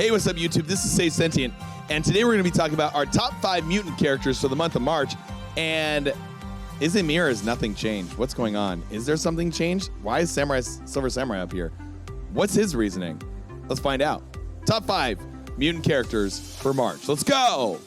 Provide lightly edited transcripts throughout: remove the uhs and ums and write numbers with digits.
Hey, what's up, YouTube? This is Say Sentient, and today we're going to be talking about our top 5 mutant characters for the month of March. And is it me or has nothing changed? What's going on? Is there something changed? Why is Silver Samurai up here? What's his reasoning? Let's find out. Top 5 mutant characters for March. Let's go!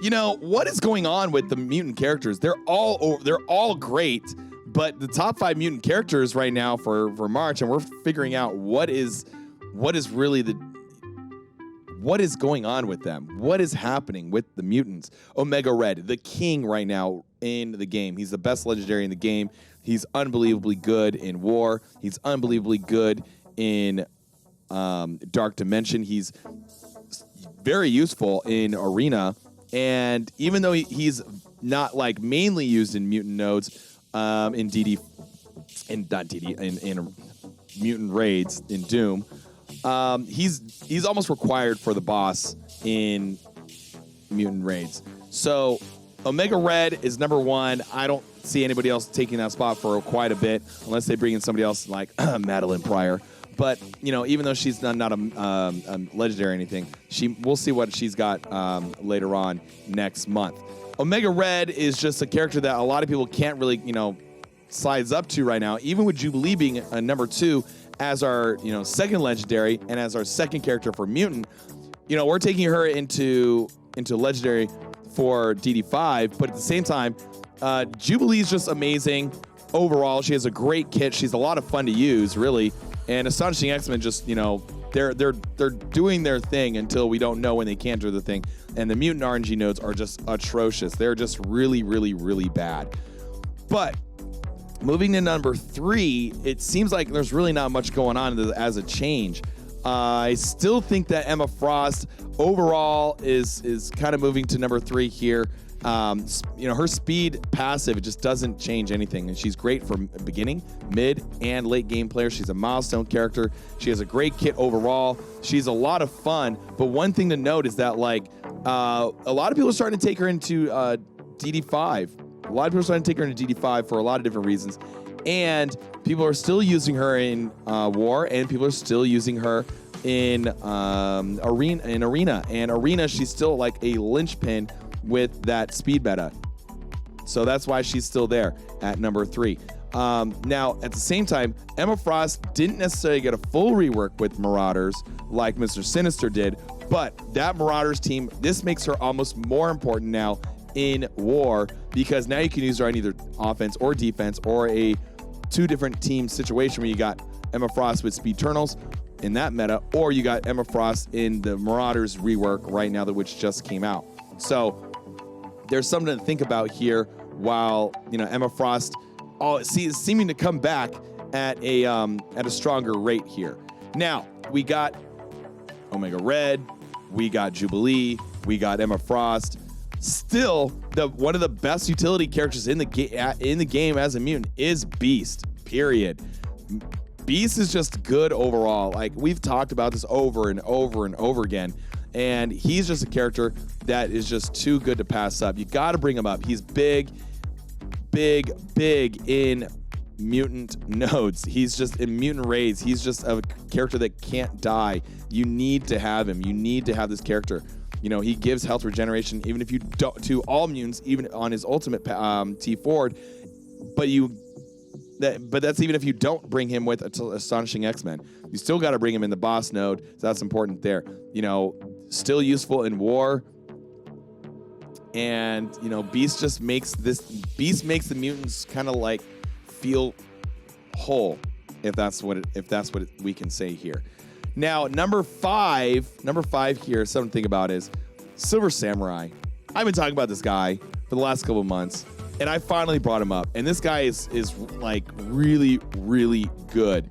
You know, what is going on with the mutant characters? They're all great, but the top 5 mutant characters right now for March, and we're figuring out what is going on with them. What is happening with the mutants? Omega Red, the king right now in the game. He's the best legendary in the game. He's unbelievably good in war. He's unbelievably good in Dark Dimension. He's very useful in Arena. And even though he's not like mainly used in mutant nodes, in mutant raids in Doom, he's almost required for the boss in mutant raids. So Omega Red is number 1. I don't see anybody else taking that spot for quite a bit, unless they bring in somebody else like Madeline Pryor. But, you know, even though she's not a legendary or anything, we'll see what she's got later on next month. Omega Red is just a character that a lot of people can't really, you know, size up to right now, even with Jubilee being a number 2 as our, you know, second legendary and as our second character for mutant. You know, we're taking her into legendary for DD5, but at the same time, Jubilee is just amazing overall. She has a great kit. She's a lot of fun to use, really. And Astonishing X-Men just, you know, they're doing their thing until we don't know when they can't do the thing. And the mutant RNG nodes are just atrocious. They're just really, really, really bad. But moving to number 3, it seems like there's really not much going on as a change. I still think that Emma Frost overall is kind of moving to number 3 here. You know, her speed passive, it just doesn't change anything, and she's great for beginning, mid, and late game players. She's a milestone character. She has a great kit overall. She's a lot of fun, but one thing to note is that, like, a lot of people are starting to take her into DD5. A lot of people are starting to take her into DD5 for a lot of different reasons, and people are still using her in war, and people are still using her in arena. And arena, she's still like a linchpin with that speed meta. So that's why she's still there at number 3. Now, at the same time, Emma Frost didn't necessarily get a full rework with Marauders like Mr. Sinister did, but that Marauders team, this makes her almost more important now in war, because now you can use her on either offense or defense, or a 2 different team situation where you got Emma Frost with Speed Eternals in that meta, or you got Emma Frost in the Marauders rework right now, which just came out. So there's something to think about here, while, you know, Emma Frost is seeming to come back at a stronger rate here. Now, we got Omega Red, we got Jubilee, we got Emma Frost. Still, one of the best utility characters in the game as a mutant is Beast, period. Beast is just good overall. Like, we've talked about this over and over and over again, and he's just a character that is just too good to pass up. You got to bring him up. He's big in mutant nodes. He's just in mutant raids. He's just a character that can't die. You need to have him. You need to have this character. You know, he gives health regeneration, even if you don't, to all mutants, even on his ultimate T forward. But that's even if you don't bring him with Astonishing X-Men. You still got to bring him in the boss node. So that's important there. You know, still useful in war. And, you know, Beast makes the mutants kind of like feel whole, if that's what we can say here. Now, number 5 here, something to think about is Silver Samurai. I've been talking about this guy for the last couple of months, and I finally brought him up. And this guy is like really, really good.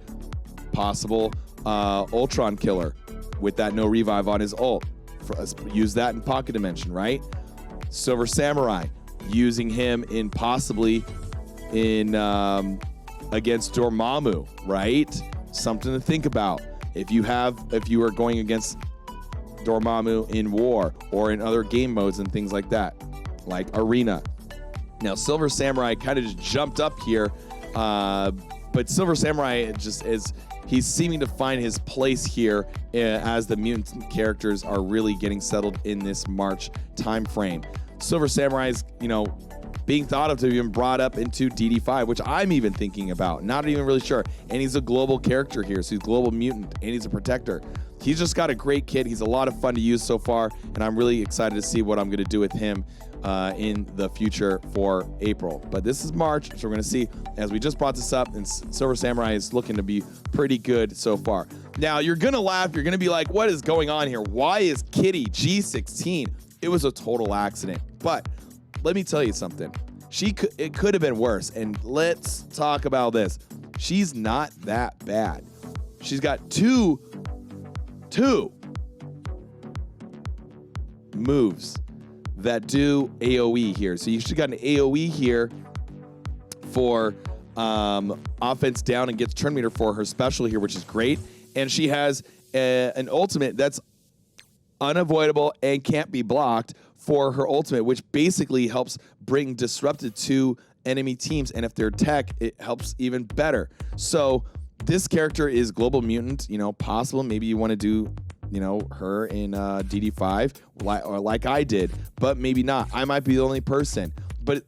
Possible Ultron killer with that no revive on his ult. Use that in Pocket Dimension, right? Silver Samurai, using him in possibly in against Dormammu, right? Something to think about. If you are going against Dormammu in war or in other game modes and things like that, like Arena. Now, Silver Samurai kind of just jumped up here But Silver Samurai just is, he's seeming to find his place here as the mutant characters are really getting settled in this March time frame. Silver Samurai is, being thought of to be brought up into DD5, which I'm even thinking about, not even really sure. And he's a global character here, so he's a global mutant, and he's a protector. He's just got a great kit. He's a lot of fun to use so far, and I'm really excited to see what I'm going to do with him in the future for April. But this is March, so we're going to see, as we just brought this up, and Silver Samurai is looking to be pretty good so far. Now, you're going to laugh. You're going to be like, what is going on here? Why is Kitty G16? It was a total accident. But let me tell you something. It could have been worse. And let's talk about this. She's not that bad. She's got two moves that do AoE here. So you should got an AoE here for offense down and gets turn meter for her special here, which is great. And she has an ultimate that's unavoidable and can't be blocked for her ultimate, which basically helps bring disrupted to enemy teams. And if they're tech, it helps even better. So this character is global mutant, possible. Maybe you want to do, her in DD5 like I did, but maybe not. I might be the only person, but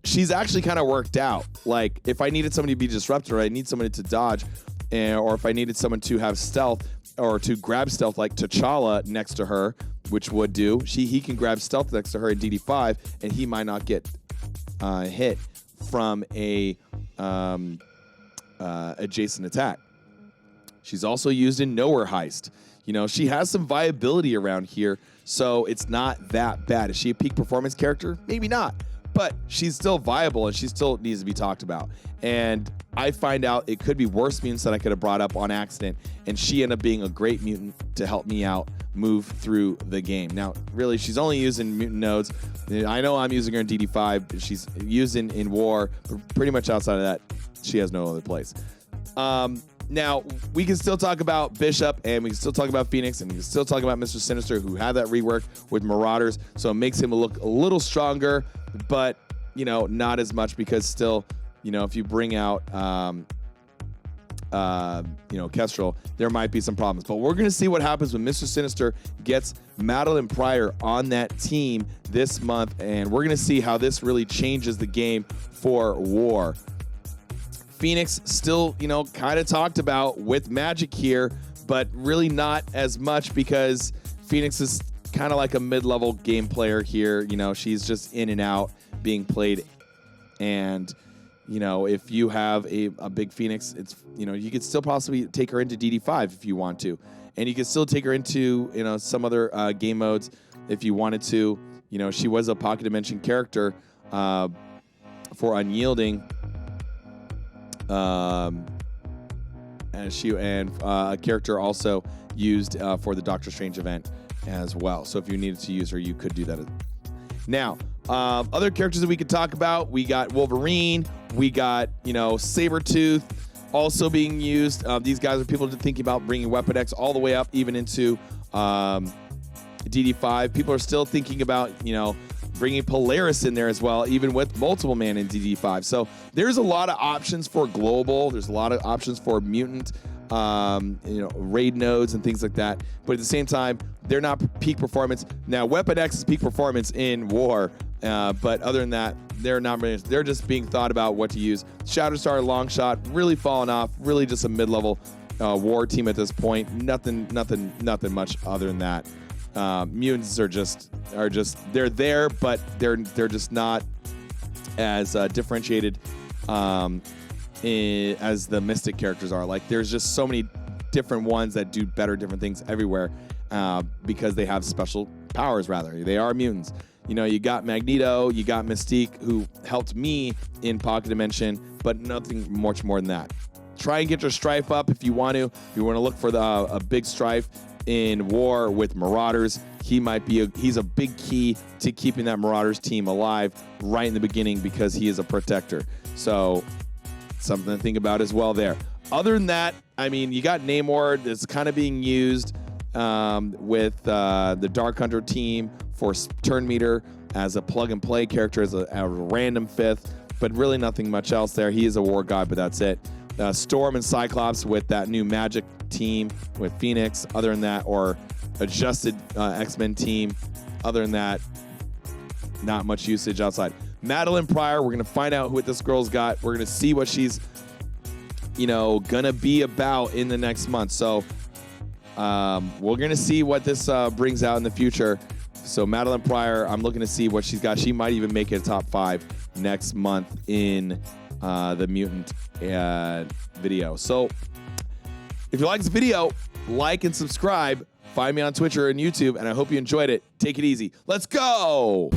she's actually kind of worked out. Like if I needed somebody to be disrupted, or I need somebody to dodge, or if I needed someone to have stealth or to grab stealth like T'Challa next to her, which would do, he can grab stealth next to her in DD5, and he might not get hit from a adjacent attack. She's also used in Nowhere Heist. She has some viability around here, so it's not that bad. Is she a peak performance character? Maybe not, but she's still viable, and she still needs to be talked about. And I find out it could be worse mutants that I could have brought up on accident, and she ended up being a great mutant to help me out move through the game. Now, really, she's only used in mutant nodes. I know I'm using her in DD5. She's used in War, but pretty much outside of that, she has no other place. Now, we can still talk about Bishop, and we can still talk about Phoenix, and we can still talk about Mr. Sinister, who had that rework with Marauders, so it makes him look a little stronger, but, not as much, because still, if you bring out, Kestrel, there might be some problems. But we're going to see what happens when Mr. Sinister gets Madeline Pryor on that team this month, and we're going to see how this really changes the game for War. Phoenix still, kind of talked about with Magic here, but really not as much, because Phoenix is kind of like a mid-level game player here. She's just in and out being played. And, if you have a big Phoenix, it's, you could still possibly take her into DD5 if you want to. And you could still take her into, some other game modes if you wanted to. She was a Pocket Dimension character for Unyielding. And a character also used for the Doctor Strange event as well. So if you needed to use her, you could do that. Now, other characters that we could talk about, we got Wolverine, we got, Sabretooth also being used. These guys are people thinking about bringing Weapon X all the way up, even into DD5. People are still thinking about, bringing Polaris in there as well, even with Multiple Man in DD5. So there's a lot of options for global. There's a lot of options for mutant, raid nodes and things like that. But at the same time, they're not peak performance. Now, Weapon X is peak performance in War, but other than that, they're not really. They're just being thought about what to use. Shatterstar, Longshot, really falling off. Really just a mid-level War team at this point. Nothing much other than that. Mutants are just they're there, but they're just not as differentiated as the Mystic characters are. Like, there's just so many different ones that do better different things everywhere because they have special powers. Rather, they are mutants. You got Magneto, you got Mystique, who helped me in Pocket Dimension, but nothing much more than that. Try and get your Strife up if you want to. If you want to look for a big Strife in War with Marauders, he's a big key to keeping that Marauders team alive right in the beginning, because he is a protector. So something to think about as well there. Other than that, you got Namor that's kind of being used with the Dark Hunter team for turn meter as a plug and play character, as a random fifth. but really nothing much else there. He is a war god, but that's it. Storm and Cyclops with that new Magic team with Phoenix. Other than that, or adjusted X-Men team. Other than that, not much usage outside. Madeline Pryor, we're going to find out what this girl's got. We're going to see what she's, going to be about in the next month. So we're going to see what this brings out in the future. So Madeline Pryor, I'm looking to see what she's got. She might even make it a top 5 next month in the Mutant video. So if you like this video, like and subscribe. Find me on Twitch and YouTube, and I hope you enjoyed it. Take it easy. Let's go!